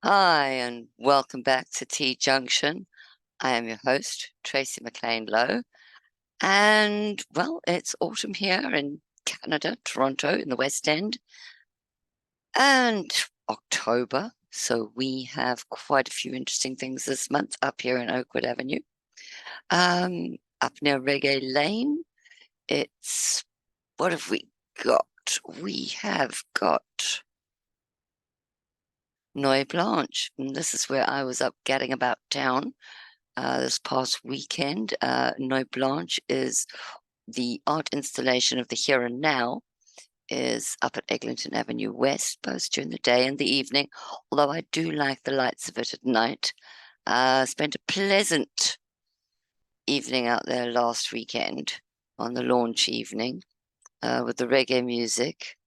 Hi, and welcome back to Junction. I am your host, Tracy McLean Lowe. And well, it's autumn here in Canada, Toronto, in the West End, and October. So we have quite a few interesting things this month up here in Oakwood Avenue. Up near Reggae Lane, it's what have we got? We have got Nuit Blanche. And this is where I was up gadding about town this past weekend. Nuit Blanche is the art installation of the Here and Now, is up at Eglinton Avenue West, both during the day and the evening, although I do like the lights of it at night. Spent a pleasant evening out there last weekend on the launch evening with the reggae music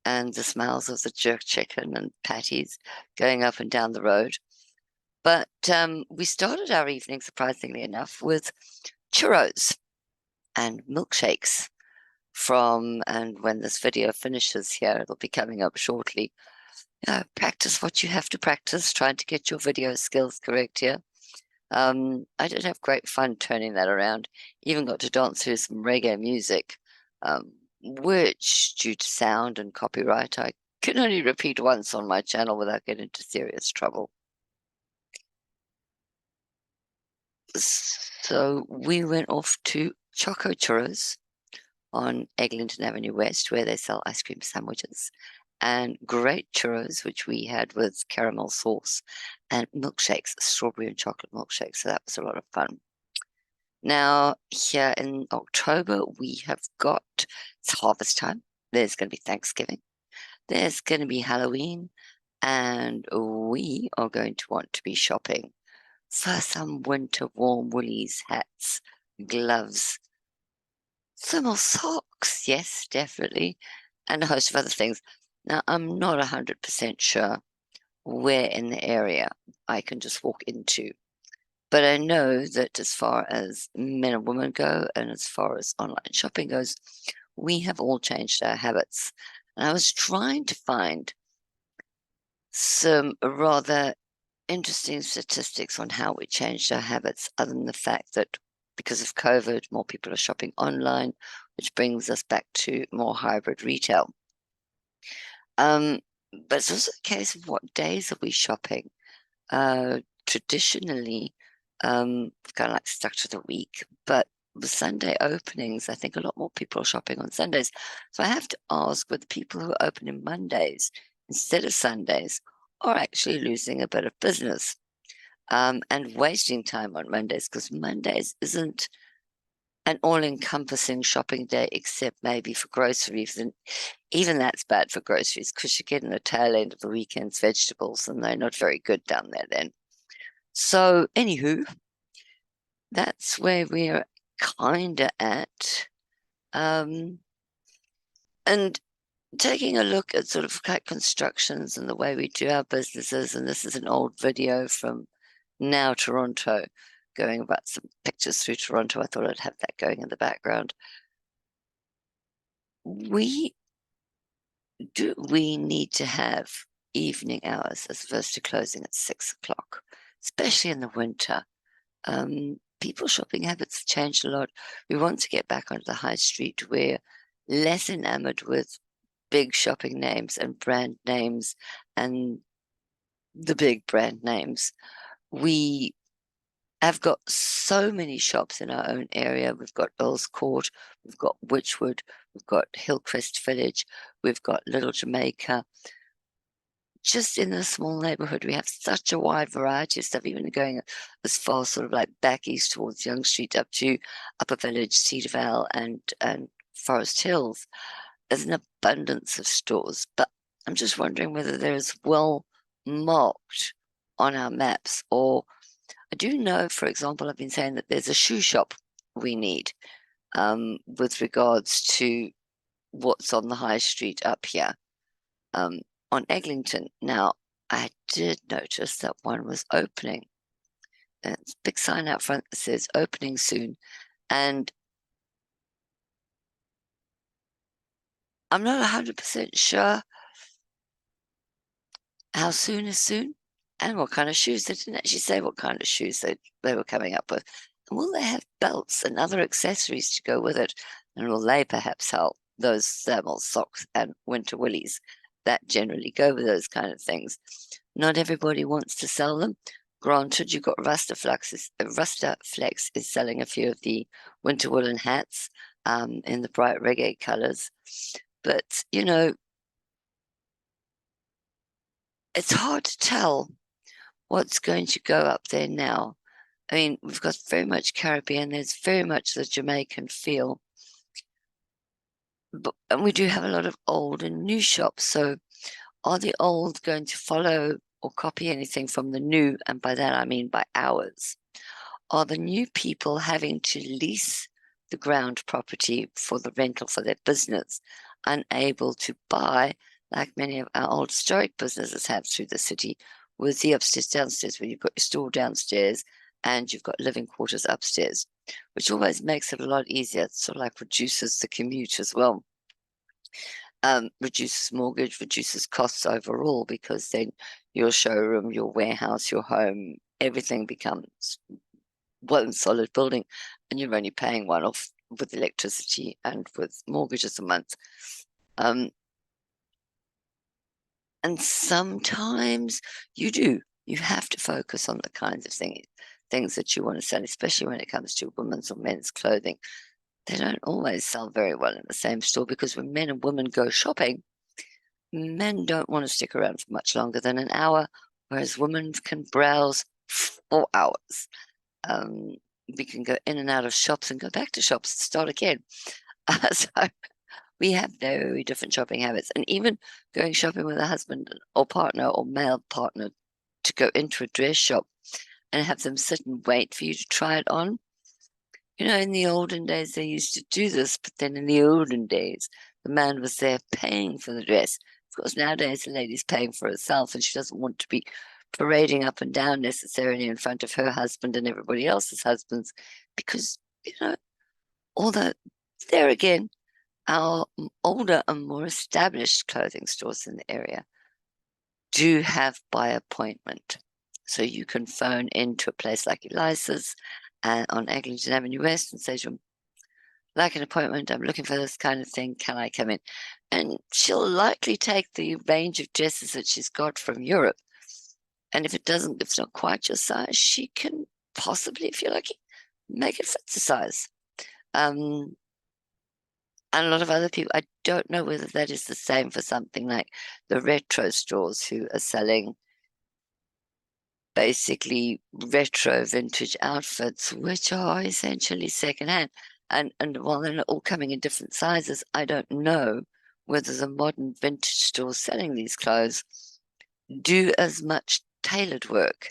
and the smells of the jerk chicken and patties going up and down the road. But we started our evening, surprisingly enough, with churros and milkshakes and when this video finishes here, it'll be coming up shortly. Practice what you have to practice, trying to get your video skills correct here. I did have great fun turning that around. Even got to dance through some reggae music, which, due to sound and copyright, I can only repeat once on my channel without getting into serious trouble. So we went off to Chocco Churros on Eglinton Avenue West, where they sell ice cream sandwiches and great churros, which we had with caramel sauce, and milkshakes, strawberry and chocolate milkshakes. So that was a lot of fun. Now, here in October, we have got, it's harvest time. There's going to be Thanksgiving. There's going to be Halloween. And we are going to want to be shopping for some winter warm woolies, hats, gloves, thermal socks, yes, definitely, and a host of other things. Now, I'm not 100% sure where in the area I can just walk into, but I know that as far as men and women go, and as far as online shopping goes, we have all changed our habits. And I was trying to find some rather interesting statistics on how we changed our habits, other than the fact that because of COVID, more people are shopping online, which brings us back to more hybrid retail. But it's also a case of what days are we shopping? Traditionally, kind of like stuck to the week, but with Sunday openings, I think a lot more people are shopping on Sundays. So I have to ask whether people who are opening Mondays instead of Sundays are actually losing a bit of business and wasting time on Mondays, because Mondays isn't an all-encompassing shopping day, except maybe for groceries. And even that's bad for groceries, because you're getting the tail end of the weekend's vegetables, and they're not very good down there then. So, anywho, that's where we're kind of at. And taking a look at sort of like constructions and the way we do our businesses, and this is an old video from Now Toronto, going about some pictures through Toronto. I thought I'd have that going in the background. We need to have evening hours as opposed to closing at 6 o'clock, especially in the winter. People shopping habits changed a lot. We want to get back onto the high street. We're less enamored with big shopping names and brand names and the big brand names. We have got so many shops in our own area. We've got Earl's Court, we've got Witchwood, we've got Hillcrest Village, we've got Little Jamaica. Just in this small neighborhood, we have such a wide variety of stuff, even going as far sort of like back east towards Yonge Street up to Upper Village, Cedar Vale, and Forest Hills. There's an abundance of stores, but I'm just wondering whether they're as well marked on our maps. Or I do know, for example, I've been saying that there's a shoe shop we need with regards to what's on the high street up here. On Eglinton. Now, I did notice that one was opening. There's a big sign out front that says opening soon. And I'm not 100% sure how soon is soon and what kind of shoes. They didn't actually say what kind of shoes they were coming up with. And will they have belts and other accessories to go with it? And will they perhaps sell those thermal socks and winter willies that generally go with those kind of things? Not everybody wants to sell them. Granted, you've got Rusta Flex is selling a few of the winter woolen hats in the bright reggae colors. But, you know, it's hard to tell what's going to go up there now. I mean, we've got very much Caribbean, there's very much the Jamaican feel. And we do have a lot of old and new shops. So are the old going to follow or copy anything from the new? And by that, I mean by ours. Are the new people having to lease the ground property for the rental for their business, unable to buy, like many of our old historic businesses have through the city, with the upstairs, downstairs, where you've got your store downstairs and you've got living quarters upstairs, which always makes it a lot easier. It sort of like reduces the commute as well. Reduces mortgage, reduces costs overall, because then your showroom, your warehouse, your home, everything becomes one solid building, and you're only paying one off with electricity and with mortgages a month. And sometimes you have to focus on the kinds of things that you want to sell, especially when it comes to women's or men's clothing. They don't always sell very well in the same store, because when men and women go shopping, men don't want to stick around for much longer than an hour, whereas women can browse 4 hours. We can go in and out of shops and go back to shops and start again. So we have very different shopping habits. And even going shopping with a husband or partner or male partner, to go into a dress shop and have them sit and wait for you to try it on. You know, in the olden days, they used to do this, but then in the olden days, the man was there paying for the dress. Of course, nowadays, the lady's paying for herself, and she doesn't want to be parading up and down necessarily in front of her husband and everybody else's husbands, because, you know, although there again, our older and more established clothing stores in the area do have by appointment. So you can phone into a place like Elisa's on Eglinton Avenue West and say to them, like an appointment, I'm looking for this kind of thing, can I come in? And she'll likely take the range of dresses that she's got from Europe. And if it's not quite your size, she can possibly, if you're lucky, make it fit the size. And a lot of other people, I don't know whether that is the same for something like the retro stores, who are selling basically retro vintage outfits, which are essentially secondhand. And while they're not all coming in different sizes, I don't know whether the modern vintage stores selling these clothes do as much tailored work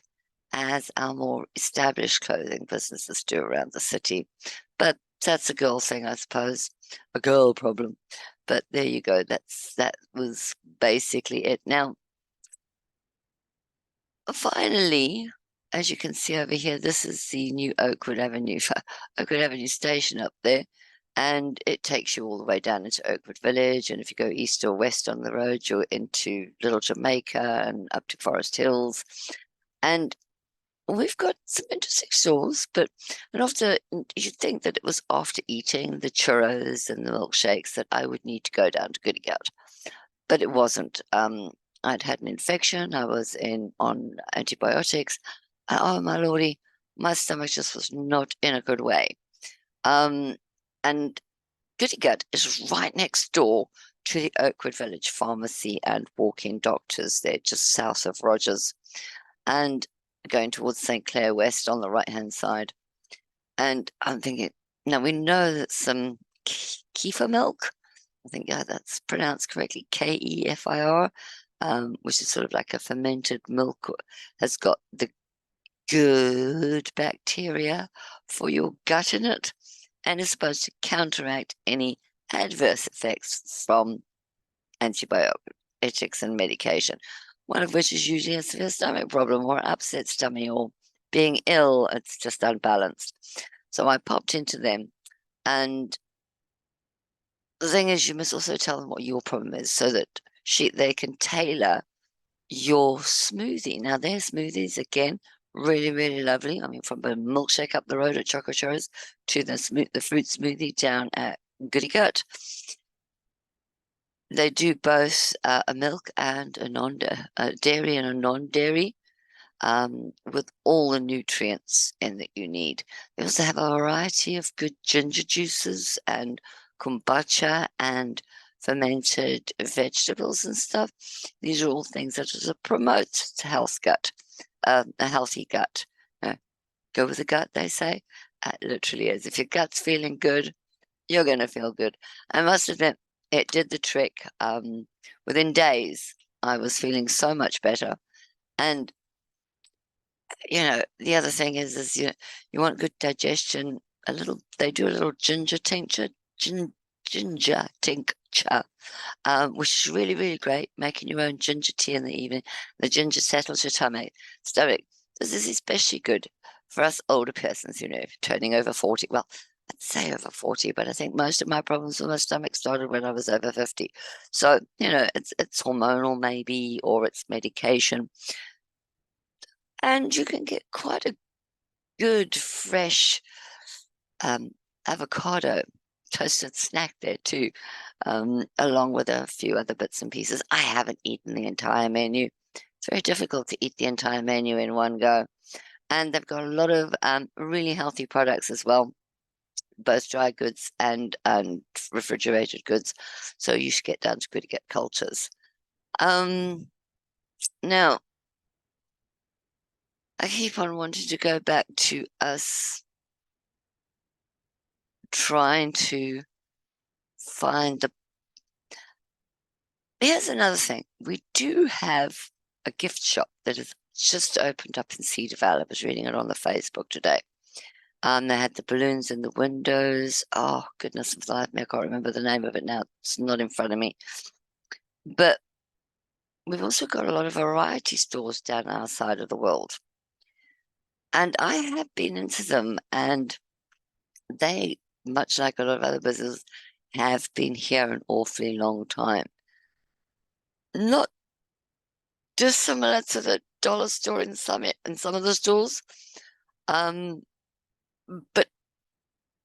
as our more established clothing businesses do around the city. But that's a girl thing, I suppose, a girl problem. But there you go. That was basically it. Now, finally, as you can see over here, this is the new Oakwood Avenue station up there. And it takes you all the way down into Oakwood Village. And if you go east or west on the road, you're into Little Jamaica and up to Forest Hills. And we've got some interesting stores, and after, you'd think that it was after eating the churros and the milkshakes that I would need to go down to Goody, but it wasn't. I'd had an infection. I was on antibiotics. Oh my lordy, my stomach just was not in a good way. And Goody is right next door to the Oakwood Village Pharmacy and walk-in doctors. They're just south of Rogers, and going towards St. Clair West on the right-hand side. And I'm thinking, now we know that some kefir milk, I think that's pronounced correctly, Kefir, which is sort of like a fermented milk, has got the good bacteria for your gut in it, and is supposed to counteract any adverse effects from antibiotics and medication, one of which is usually a severe stomach problem or upset stomach or being ill. It's just unbalanced. So I popped into them, and the thing is, you must also tell them what your problem is, so that they can tailor your smoothie. Now, their smoothies, again, really, really lovely. I mean, from a milkshake up the road at Chocco Churros to the fruit smoothie down at Goody. They do both a milk and a dairy and a non-dairy, with all the nutrients in that you need. They also have a variety of good ginger juices and kombucha and fermented vegetables and stuff. These are all things that just promote a healthy gut. Go with the gut, they say. It literally is. If your gut's feeling good, you're going to feel good. I must admit, it did the trick. Within days, I was feeling so much better. And the other thing is you want good digestion. They do a little ginger tincture, ginger tincture, which is really, really great. Making your own ginger tea in the evening. The ginger settles your stomach. This is especially good for us older persons, turning over 40. Well, I'd say over 40, but I think most of my problems with my stomach started when I was over 50. So, it's hormonal maybe, or it's medication. And you can get quite a good, fresh avocado toasted snack there too, along with a few other bits and pieces. I haven't eaten the entire menu. It's very difficult to eat the entire menu in one go. And they've got a lot of really healthy products as well, both dry goods and refrigerated goods. So you should get down to Good to Get cultures. Now, I keep on wanting to go back to us trying to find the. Here's another thing. We do have a gift shop that has just opened up in Cedar Valley. I was reading it on the Facebook today. They had the balloons in the windows. Oh, goodness of life, I can't remember the name of it now. It's not in front of me. But we've also got a lot of variety stores down our side of the world. And I have been into them, and they, much like a lot of other businesses, have been here an awfully long time. Not dissimilar to the dollar store in some of the stores, but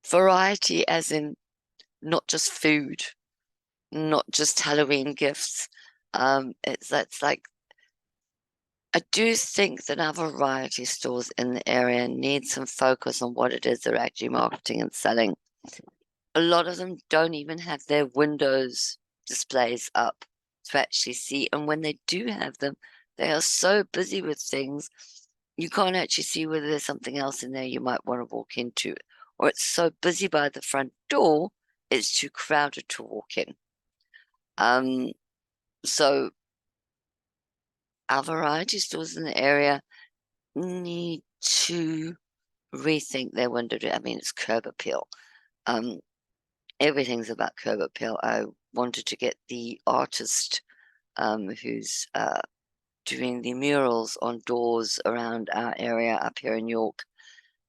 variety as in not just food, not just Halloween gifts. That's like, I do think that our variety stores in the area need some focus on what it is they're actually marketing and selling. A lot of them don't even have their windows displays up to actually see. And when they do have them, they are so busy with things, you can't actually see whether there's something else in there you might want to walk into. Or it's so busy by the front door, it's too crowded to walk in. So our variety stores in the area need to rethink their window. I mean, it's curb appeal. Everything's about curb appeal. I wanted to get the artist who's doing the murals on doors around our area up here in York.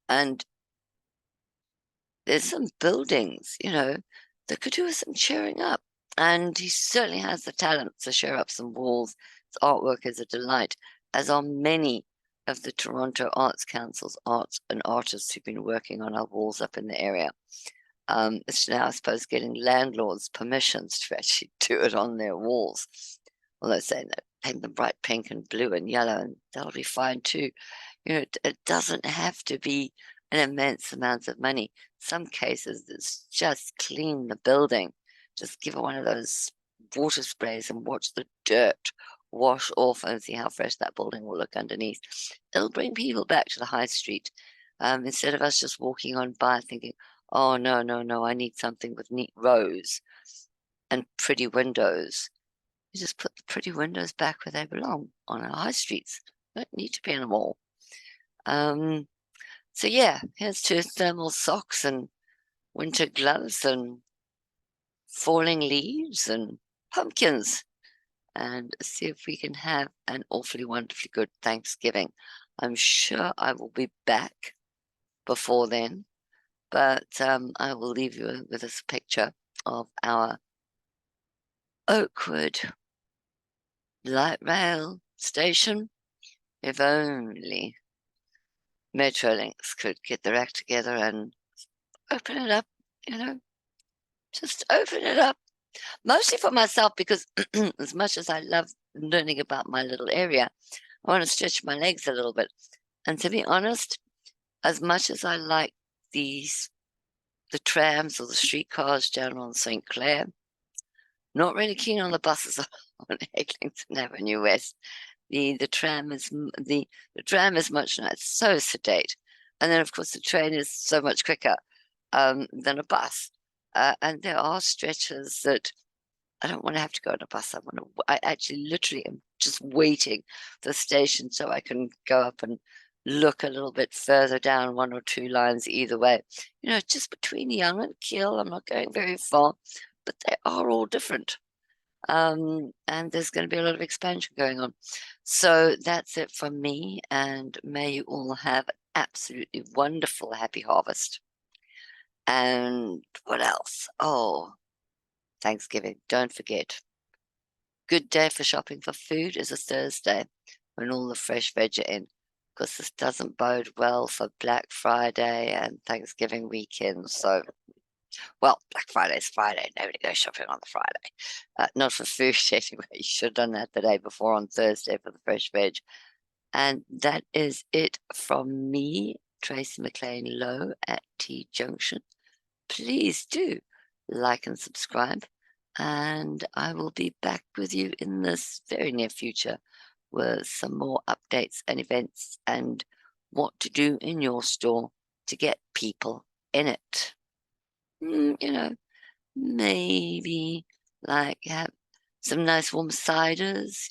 And there's some buildings, that could do with some cheering up. And he certainly has the talent to cheer up some walls. His artwork is a delight, as are many of the Toronto Arts Council's arts and artists who've been working on our walls up in the area. It's now, I suppose, getting landlords' permissions to actually do it on their walls. Although saying that paint them bright pink and blue and yellow, and that'll be fine too. It doesn't have to be an immense amount of money. Some cases, it's just clean the building. Just give it one of those water sprays and watch the dirt wash off and see how fresh that building will look underneath. It'll bring people back to the high street, instead of us just walking on by thinking, oh, no, I need something with neat rows and pretty windows. You just put the pretty windows back where they belong, on our high streets. They don't need to be in a mall. So yeah, here's to thermal socks and winter gloves and falling leaves and pumpkins, and see if we can have an awfully wonderfully good Thanksgiving. I'm sure I will be back before then, but I will leave you with this picture of our Oakwood light rail station. If only Metrolinx could get their act together and open it up, just open it up. Mostly for myself, because as much as I love learning about my little area, I want to stretch my legs a little bit. And to be honest, as much as I like the trams or the streetcars down on St. Clair, not really keen on the buses on Eglinton Avenue West. The tram is much nicer, so sedate, and then of course the train is so much quicker than a bus. And there are stretches that I don't want to have to go on a bus. I actually literally am just waiting for the station so I can go up and look a little bit further down, one or two lines either way. Just between Young and Kiel, I'm not going very far, but they are all different. And there's going to be a lot of expansion going on. So that's it from me, and may you all have an absolutely wonderful, happy harvest. And what else? Oh, Thanksgiving, don't forget. Good day for shopping for food is a Thursday when all the fresh veg are in, because this doesn't bode well for Black Friday and Thanksgiving weekend. So, well, Black Friday's Friday. Nobody goes shopping on the Friday. Not for food anyway. You should have done that the day before on Thursday for the fresh veg. And that is it from me, Tracy McLean Lowe at T Junction. Please do like and subscribe. And I will be back with you in this very near future with some more updates and events and what to do in your store to get people in it. Maybe like have some nice warm ciders,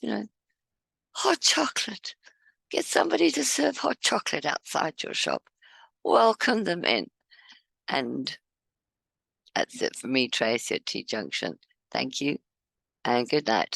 hot chocolate. Get somebody to serve hot chocolate outside your shop. Welcome them in. And that's it for me, Tracy at T Junction. Thank you and good night.